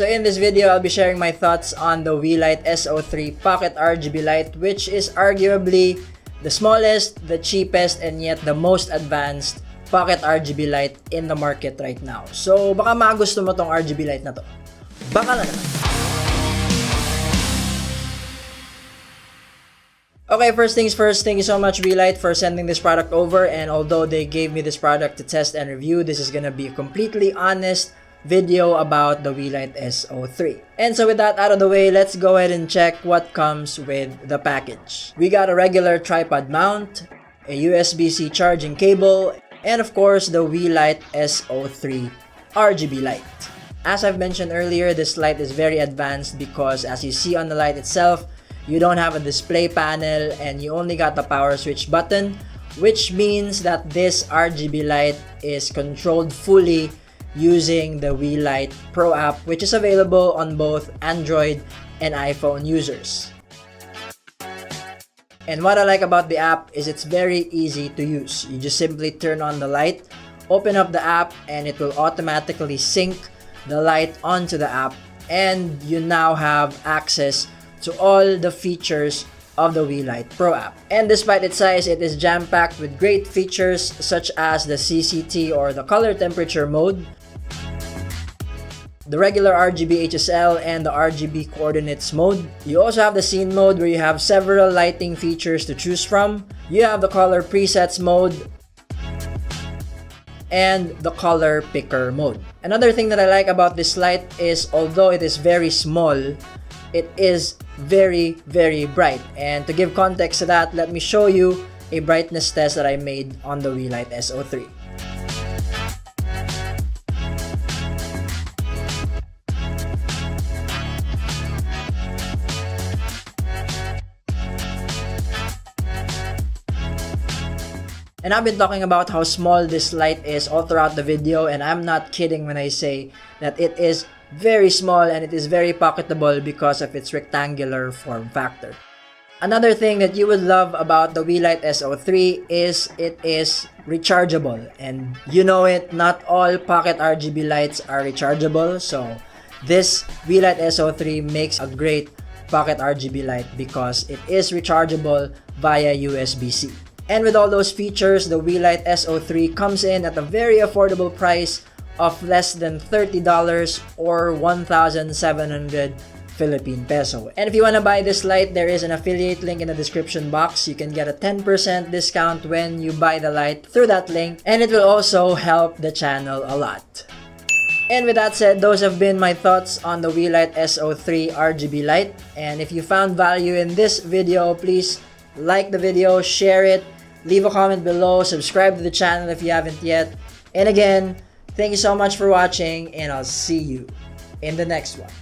So in this video, I'll be sharing my thoughts on the Weeylite S03 Pocket RGB light, which is arguably the smallest, the cheapest, and yet the most advanced pocket RGB light in the market right now. So baka magusto mo tong RGB light na to. Baka na naman. Okay, first things first, thank you so much Weeylite for sending this product over, and although they gave me this product to test and review, this is gonna be a completely honest video about the Weeylite S03. And so with that out of the way, let's go ahead and check what comes with the package. We got a regular tripod mount, a USB-C charging cable, and of course the Weeylite S03 RGB light. As I've mentioned earlier, this light is very advanced because as you see on the light itself, you don't have a display panel and you only got the power switch button, which means that this RGB light is controlled fully using the Weeylite Pro app, which is available on both Android and iPhone users. And what I like about the app is it's very easy to use. You just simply turn on the light, open up the app, and it will automatically sync the light onto the app, and you now have access to all the features of the Weeylite Pro app. And despite its size, it is jam-packed with great features such as the CCT or the color temperature mode, the regular RGB HSL, and the RGB coordinates mode. You also have the scene mode where you have several lighting features to choose from. You have the color presets mode and the color picker mode. Another thing that I like about this light is although it is very small, it is very bright. And to give context to that, let me show you a brightness test that I made on the Weeylite S03. And I've been talking about how small this light is all throughout the video, and I'm not kidding when I say that it is very small and it is very pocketable because of its rectangular form factor. Another thing that you would love about the Weeylite S03 is it is rechargeable, and you know it, not all pocket RGB lights are rechargeable, so this Weeylite S03 makes a great pocket RGB light because it is rechargeable via USB-C. And with all those features, the Weeylite S03 comes in at a very affordable price of less than $30 or 1,700 Philippine peso. And if you want to buy this light, there is an affiliate link in the description box. You can get a 10% discount when you buy the light through that link, and it will also help the channel a lot. And with that said, those have been my thoughts on the Weeylite S03 RGB light. And if you found value in this video, please like the video, share it, leave a comment below, subscribe to the channel if you haven't yet. And again, thank you so much for watching, and I'll see you in the next one.